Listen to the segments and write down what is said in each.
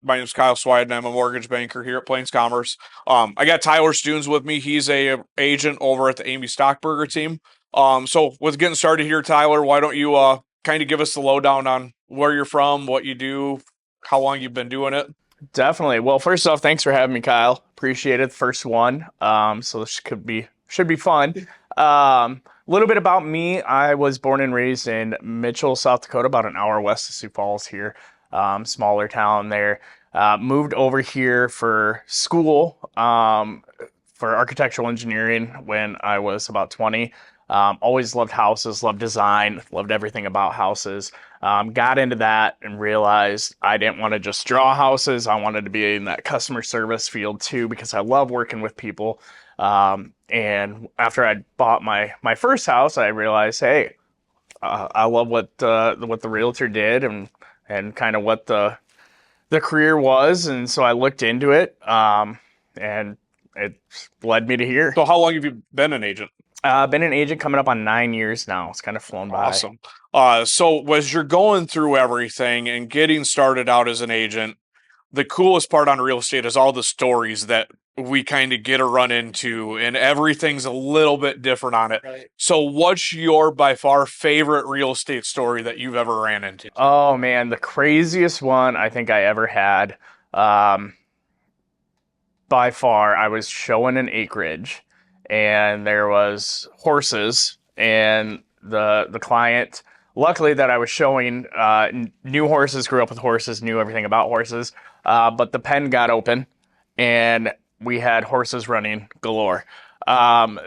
My name is Kyle Swiden. I'm a mortgage banker here at Plains Commerce. I got Tyler Stunes with me. He's a agent over at the Amy Stockberger team. So with getting started here, Tyler, why don't you kind of give us the lowdown on where you're from, what you do, how long you've been doing it? Definitely. Well, first off, thanks for having me, Kyle. Appreciate it. First one. So this should be fun. A little bit about me. I was born and raised in Mitchell, South Dakota, about an hour west of Sioux Falls here. Smaller town there. Moved over here for school, for architectural engineering when I was about 20. Always loved houses, loved design, loved everything about houses. Got into that and realized I didn't want to just draw houses. I wanted to be in that customer service field too because I love working with people. And after I bought my first house, I realized, hey, I love what the realtor did and kind of what the career was, and so I looked into it, and it led me to here. So how long have you been an agent? Been an agent coming up on 9 years now. It's kind of flown by. Awesome. So as you're going through everything and getting started out as an agent, the coolest part on real estate is all the stories that we kind of get to run into, and everything's a little bit different on it. Right. So what's your by far favorite real estate story that you've ever ran into? Oh man, the craziest one I think I ever had. Um, by far, I was showing an acreage, and there was horses, and the client, luckily that I was showing, knew horses, grew up with horses, knew everything about horses, but the pen got open, and we had horses running galore. When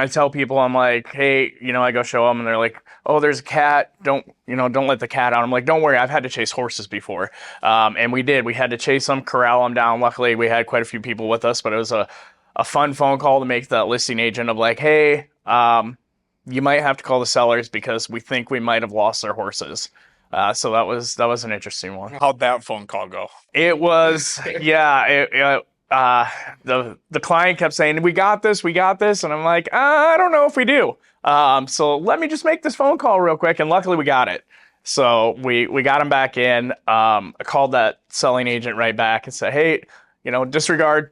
I tell people, I'm like, hey, I go show them, and they're like, oh, there's a cat. Don't let the cat out. I'm like, don't worry, I've had to chase horses before. And we did. We had to chase them, corral them down. Luckily, we had quite a few people with us, but it was a fun phone call to make that listing agent of like, hey, you might have to call the sellers because we think we might have lost their horses. So that was an interesting one. How'd that phone call go? It was, yeah. The client kept saying, we got this, and I'm like, I don't know if we do. So let me just make this phone call real quick, and luckily we got it. So we got him back in. I called that selling agent right back and said, hey, disregard,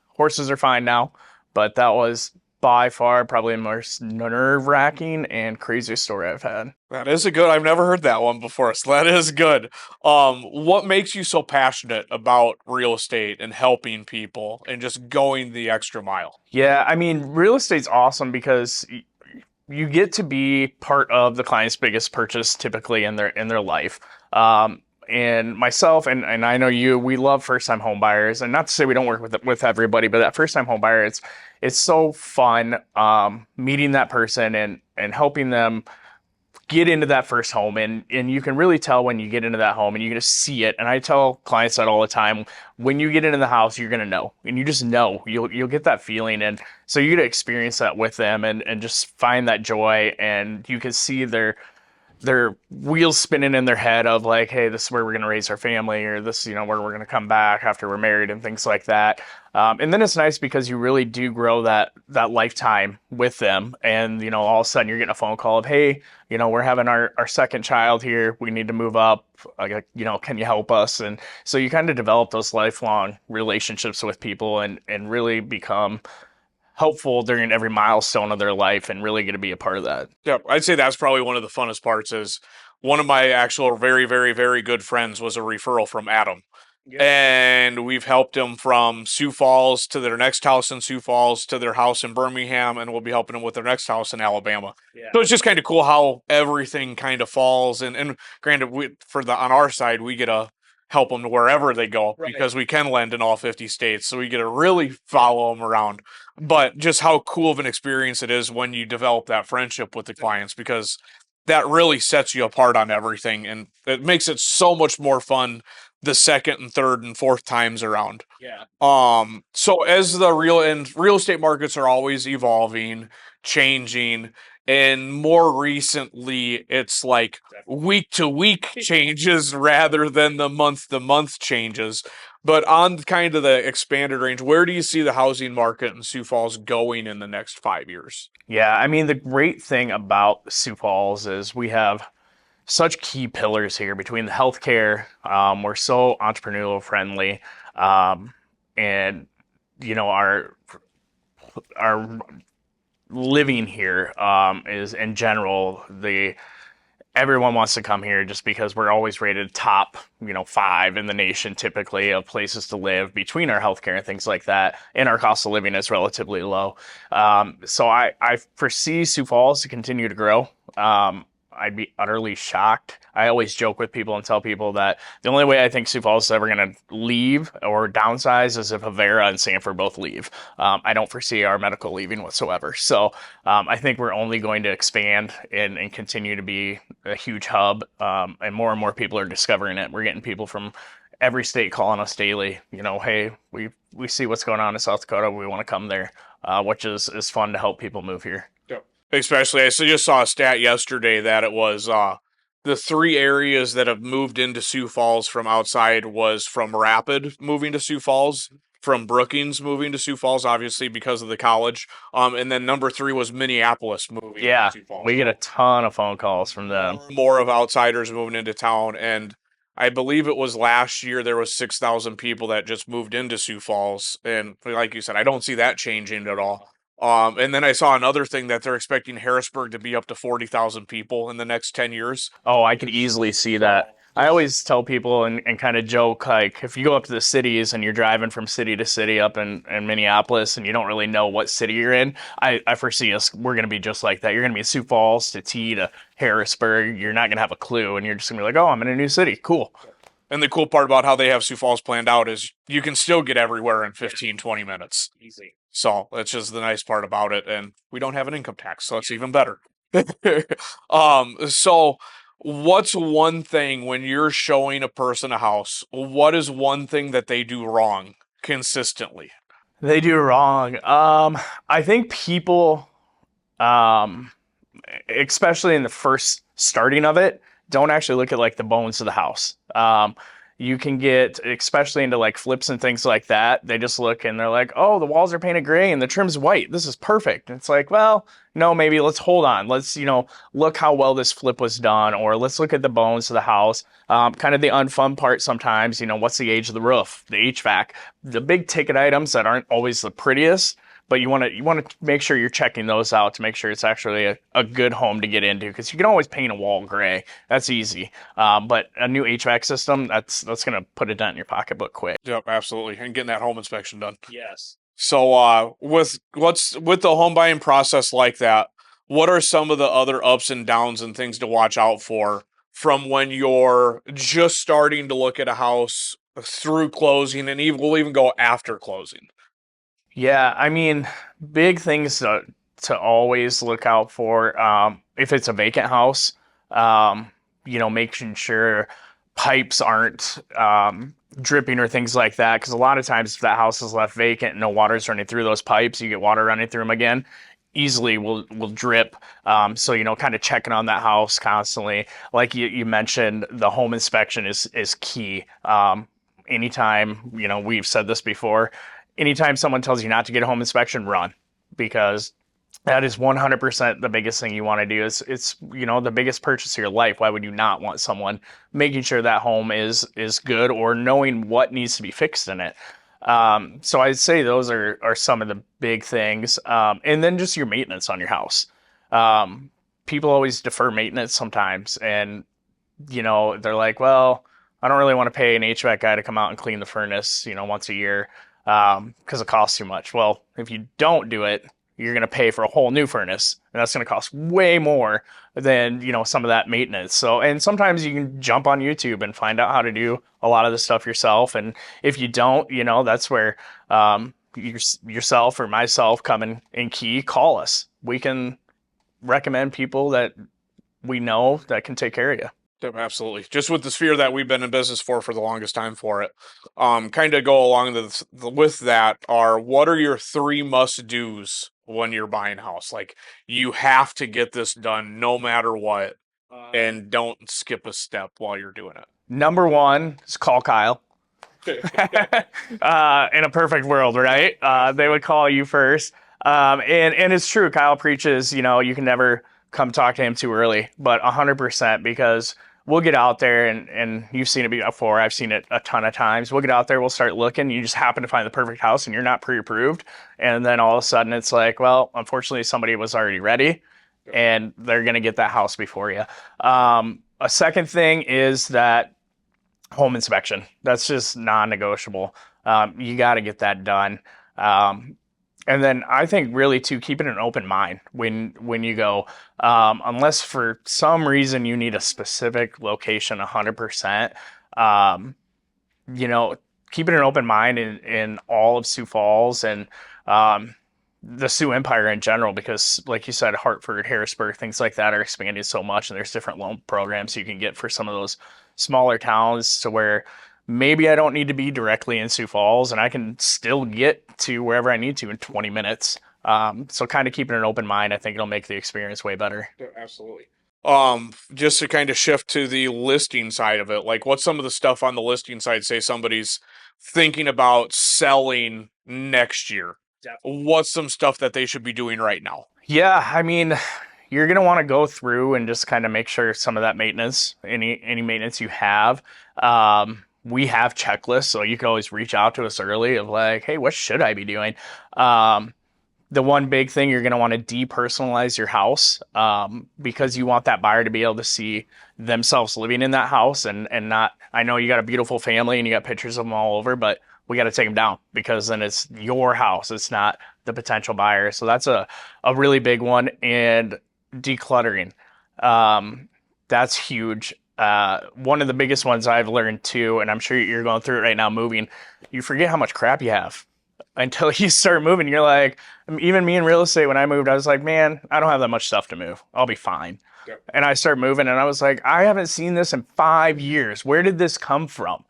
horses are fine now. But that was by far probably the most nerve-wracking and craziest story I've had. That is a good. I've never heard that one before, so that is good. What makes you so passionate about real estate and helping people and just going the extra mile? Yeah, I mean, real estate's awesome because you get to be part of the client's biggest purchase typically in their life. And myself and I know you, we love first time home buyers, and not to say we don't work with everybody, but that first time home buyer, it's so fun meeting that person and helping them get into that first home, and you can really tell when you get into that home and you're going to see it. And I tell clients that all the time, when you get into the house, you're going to know, and you just know, you'll get that feeling. And so you get to experience that with them and just find that joy, and you can see their wheels spinning in their head of like, hey, this is where we're going to raise our family, or this, where we're going to come back after we're married and things like that. And then it's nice because you really do grow that lifetime with them. And, all of a sudden you're getting a phone call of, hey, we're having our second child here. We need to move up. Can you help us? And so you kind of develop those lifelong relationships with people and really become helpful during every milestone of their life and really get to be a part of that. Yeah, I'd say that's probably one of the funnest parts. Is one of my actual very, very, very good friends was a referral from Adam. Yeah. And we've helped him from Sioux Falls to their next house in Sioux Falls to their house in Birmingham, and we'll be helping him with their next house in Alabama. Yeah. So it's just kind of cool how everything kind of falls. And granted, on our side, we get to help them to wherever they go, right, because we can lend in all 50 states. So we get to really follow them around. But just how cool of an experience it is when you develop that friendship with the clients, because that really sets you apart on everything. And it makes it so much more fun the second and third and fourth times around. Yeah. So as the real estate markets are always evolving, changing, and more recently it's like week to week changes rather than the month to month changes. But on kind of the expanded range, where do you see the housing market in Sioux Falls going in the next 5 years? Yeah, I mean, the great thing about Sioux Falls is we have such key pillars here between the healthcare. We're so entrepreneurial friendly, and our living here is in general the everyone wants to come here just because we're always rated top, 5 in the nation typically of places to live between our healthcare and things like that. And our cost of living is relatively low. So I foresee Sioux Falls to continue to grow. I'd be utterly shocked. I always joke with people and tell people that the only way I think Sioux Falls is ever going to leave or downsize is if Avera and Sanford both leave. I don't foresee our medical leaving whatsoever. So I think we're only going to expand and continue to be a huge hub. And more people are discovering it. We're getting people from every state calling us daily. Hey, we see what's going on in South Dakota. We want to come there, which is fun to help people move here. Especially, I just saw a stat yesterday that it was the 3 areas that have moved into Sioux Falls from outside was from Rapid moving to Sioux Falls, from Brookings moving to Sioux Falls, obviously because of the college, and then number 3 was Minneapolis moving Yeah, to Sioux Falls. we get a ton of phone calls from them. More of outsiders moving into town, and I believe it was last year there was 6,000 people that just moved into Sioux Falls, and like you said, I don't see that changing at all. And then I saw another thing that they're expecting Harrisburg to be up to 40,000 people in the next 10 years. Oh, I could easily see that. I always tell people and kind of joke, like, if you go up to the cities and you're driving from city to city up in Minneapolis and you don't really know what city you're in, I foresee we're going to be just like that. You're going to be in Sioux Falls to T to Harrisburg. You're not going to have a clue, and you're just going to be like, oh, I'm in a new city. Cool. And the cool part about how they have Sioux Falls planned out is you can still get everywhere in 15, 20 minutes. Easy. So that's just the nice part about it. And we don't have an income tax, so it's even better. So what's one thing when you're showing a person a house, what is one thing that they do wrong consistently? They do wrong. I think people, especially in the first starting of it, don't actually look at like the bones of the house. You can get, especially into like flips and things like that, they just look and they're like, oh, the walls are painted gray and the trim's white. This is perfect. And it's like, well, no, maybe let's hold on. Let's, look how well this flip was done, or let's look at the bones of the house. Kind of the unfun part sometimes, what's the age of the roof, the HVAC, the big ticket items that aren't always the prettiest. But you want to make sure you're checking those out to make sure it's actually a good home to get into, because you can always paint a wall gray. That's easy. But a new HVAC system, that's going to put a dent in your pocketbook quick. Yep, absolutely. And getting that home inspection done. Yes. So with the home buying process like that, what are some of the other ups and downs and things to watch out for from when you're just starting to look at a house through closing, and we'll even go after closing? Yeah, I mean, big things to always look out for. If it's a vacant house, making sure pipes aren't dripping or things like that. Because a lot of times if that house is left vacant and no water's running through those pipes, you get water running through them again, easily will drip. So, kind of checking on that house constantly. Like you mentioned, the home inspection is key. Anytime, we've said this before, anytime someone tells you not to get a home inspection, run, because that is 100% the biggest thing you want to do. It's the biggest purchase of your life. Why would you not want someone making sure that home is good, or knowing what needs to be fixed in it? So I'd say those are some of the big things. And then just your maintenance on your house. People always defer maintenance sometimes, and they're like, well, I don't really want to pay an HVAC guy to come out and clean the furnace, once a year, because it costs too much. Well, if you don't do it, you're going to pay for a whole new furnace, and that's going to cost way more than, some of that maintenance. So, and sometimes you can jump on YouTube and find out how to do a lot of the stuff yourself. And if you don't, that's where, yourself or myself come in key, call us. We can recommend people that we know that can take care of you. Yep, absolutely. Just with the sphere that we've been in business for the longest time for it. Kind of go along with that are, what are your 3 must-dos when you're buying a house? Like, you have to get this done no matter what, and don't skip a step while you're doing it. Number 1 is call Kyle. In a perfect world, right? They would call you first. And it's true. Kyle preaches, you can never come talk to him too early, but 100% because we'll get out there and you've seen it before. I've seen it a ton of times. We'll get out there, we'll start looking. You just happen to find the perfect house and you're not pre-approved. And then all of a sudden it's like, well, unfortunately somebody was already ready and they're going to get that house before you. A second thing is that home inspection. That's just non-negotiable. You got to get that done. And then I think really too, keeping an open mind when you go, unless for some reason you need a specific location 100%, keeping an open mind in all of Sioux Falls and the Sioux Empire in general, because like you said, Hartford, Harrisburg, things like that are expanding so much, and there's different loan programs you can get for some of those smaller towns to where maybe I don't need to be directly in Sioux Falls and I can still get to wherever I need to in 20 minutes. So kind of keeping an open mind, I think it'll make the experience way better. Yeah, absolutely. Just to kind of shift to the listing side of it, like what's some of the stuff on the listing side, say somebody's thinking about selling next year? Definitely. What's some stuff that they should be doing right now? Yeah, I mean, you're going to want to go through and just kind of make sure some of that maintenance, any maintenance you have, we have checklists, so you can always reach out to us early of like, hey, what should I be doing? The one big thing, you're going to want to depersonalize your house because you want that buyer to be able to see themselves living in that house and not, I know you got a beautiful family and you got pictures of them all over, but we got to take them down because then it's your house. It's not the potential buyer. So that's a really big one. And decluttering. That's huge. One of the biggest ones I've learned too, and I'm sure you're going through it right now moving, you forget how much crap you have until you start moving. You're like, even me in real estate, when I moved, I was like, man, I don't have that much stuff to move. I'll be fine. Yep. And I start moving and I was like, I haven't seen this in 5 years. Where did this come from?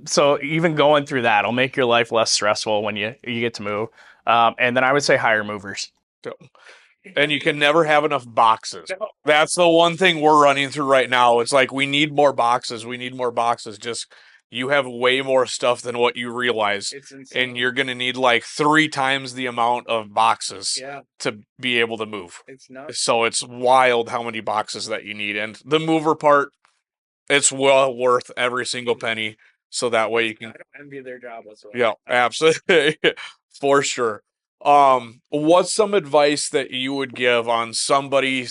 So even going through that will make your life less stressful when you get to move. And then I would say hire movers. And you can never have enough boxes. That's the one thing we're running through right now. It's like, we need more boxes. We need more boxes. Just, you have way more stuff than what you realize. It's insane. And you're going to need like 3 times the amount of boxes to be able to move. It's nuts. So it's wild how many boxes that you need. And the mover part, it's well worth every single penny. So that way you can... I don't envy their job whatsoever. Yeah, absolutely. For sure. What's some advice that you would give on somebody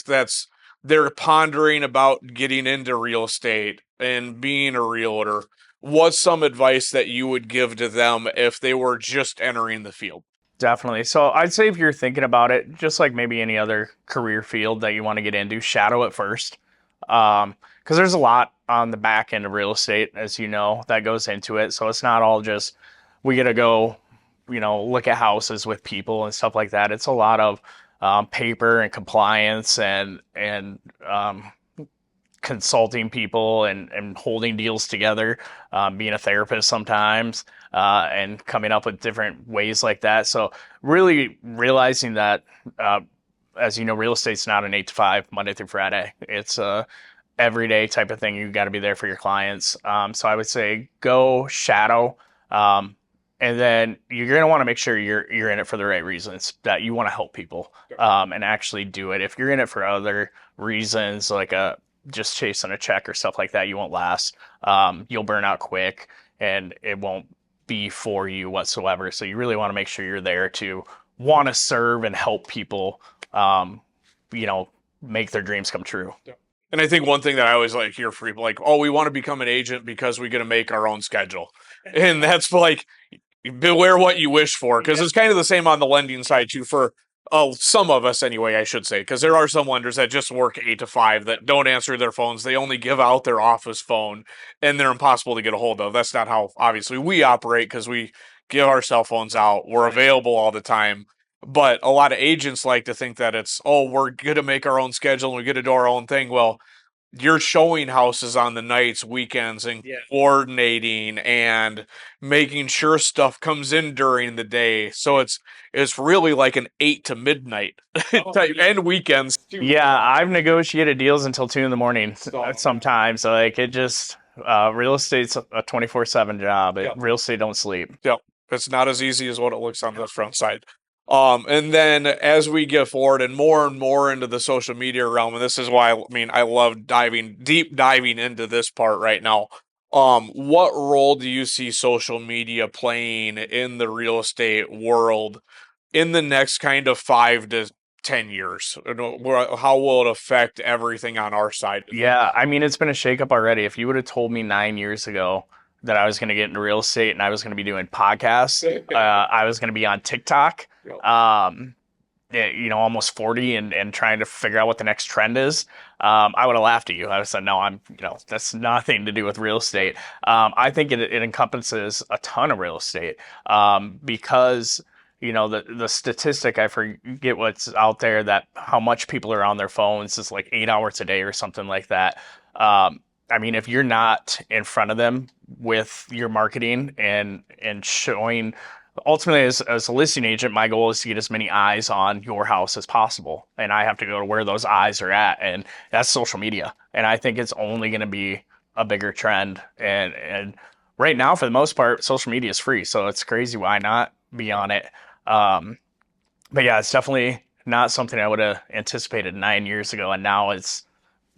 they're pondering about getting into real estate and being a realtor? What's some advice that you would give to them if they were just entering the field? Definitely. So I'd say if you're thinking about it, just like maybe any other career field that you want to get into, shadow it first. Because there's a lot on the back end of real estate, as you know, that goes into it. So it's not all just, we got to go, look at houses with people and stuff like that. It's a lot of paper and compliance and consulting people and holding deals together, being a therapist sometimes, and coming up with different ways like that. So really realizing that, as you know, real estate's not an 8 to 5 Monday through Friday. It's a everyday type of thing. You got to be there for your clients. So I would say go shadow. And then you're going to want to make sure you're in it for the right reasons, that you want to help people and actually do it. If you're in it for other reasons, like just chasing a check or stuff like that, you won't last. You'll burn out quick and it won't be for you whatsoever. So you really want to make sure you're there to want to serve and help people, make their dreams come true. Yeah. And I think one thing that I always like hear for people, like, oh, we want to become an agent because we get to make our own schedule. And that's like, beware what you wish for, because it's kind of the same on the lending side too, for some of us anyway, I should say, because there are some lenders that just work 8 to 5 that don't answer their phones. They only give out their office phone and they're impossible to get a hold of. That's not how obviously we operate, because we give our cell phones out. We're available all the time. But a lot of agents like to think that it's, oh, we're going to make our own schedule and we get to do our own thing. Well, you're showing houses on the nights, weekends, and coordinating and making sure stuff comes in during the day. So it's really like an 8 to midnight type, and weekends too. Yeah, I've negotiated deals until 2 a.m. sometimes. Like, it just real estate's a 24/7 job. Real estate don't sleep. Yep, it's not as easy as what it looks on the front side. And then as we get forward and more into the social media realm, and this is why I love deep diving into this part right now. What role do you see social media playing in the real estate world in the next kind of 5 to 10 years? How will it affect everything on our side? Yeah, I mean, it's been a shakeup already. If you would have told me 9 years ago that I was going to get into real estate and I was going to be doing podcasts, I was going to be on TikTok, Yep. almost 40 and trying to figure out what the next trend is, I would have laughed at you. I would have said, no, that's nothing to do with real estate. I think it encompasses a ton of real estate, because the statistic, I forget what's out there, that how much people are on their phones is like 8 hours a day or something like that. I mean, if you're not in front of them with your marketing and showing, ultimately, as a listing agent, my goal is to get as many eyes on your house as possible, and I have to go to where those eyes are at, and that's social media. And I think it's only going to be a bigger trend. And right now, for the most part, social media is free, so it's crazy why not be on it. Um, but yeah, it's definitely not something I would have anticipated 9 years ago. And now it's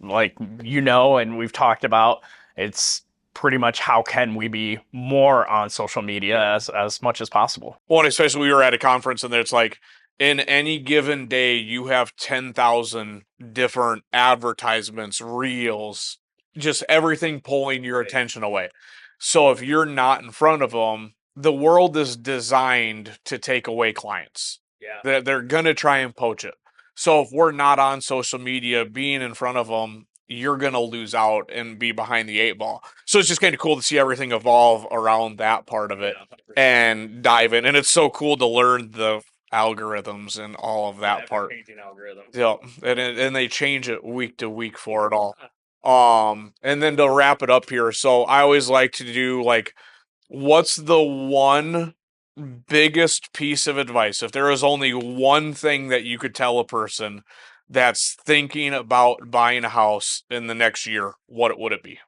like, and we've talked about, it's pretty much how can we be more on social media as much as possible. Well, and especially we were at a conference and it's like in any given day, you have 10,000 different advertisements, reels, just everything pulling your attention away. So if you're not in front of them, the world is designed to take away clients. Yeah. They're going to try and poach it. So if we're not on social media, being in front of them, you're going to lose out and be behind the 8 ball. So it's just kind of cool to see everything evolve around that part of it and dive in. And it's so cool to learn the algorithms and all of that part. Yeah, and they change it week to week for it all. And then to wrap it up here, so I always like to do like, what's the one biggest piece of advice? If there is only one thing that you could tell a person that's thinking about buying a house in the next year, what would it be?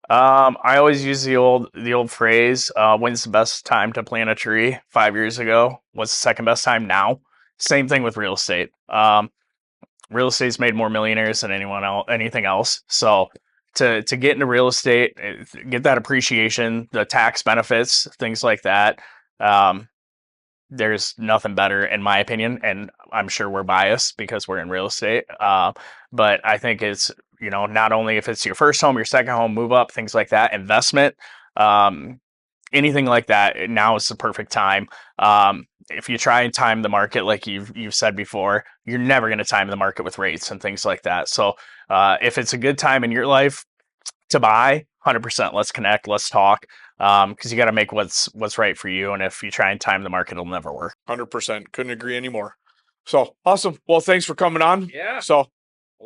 I always use the old phrase, when's the best time to plant a tree? 5 years ago. What's the second best time now? Same thing with real estate. Real estate's made more millionaires than anything else. So to get into real estate, get that appreciation, the tax benefits, things like that. There's nothing better, in my opinion, and I'm sure we're biased because we're in real estate. But I think it's, not only if it's your first home, your second home, move up, things like that, investment, anything like that. Now is the perfect time. If you try and time the market like you've said before, you're never going to time the market with rates and things like that. So if it's a good time in your life to buy, 100%, let's connect, let's talk, because you got to make what's right for you. And if you try and time the market, it'll never work. 100%. Couldn't agree anymore. So awesome. Well, thanks for coming on. Yeah. So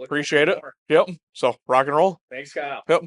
appreciate it. Yep. So rock and roll. Thanks, Kyle. Yep.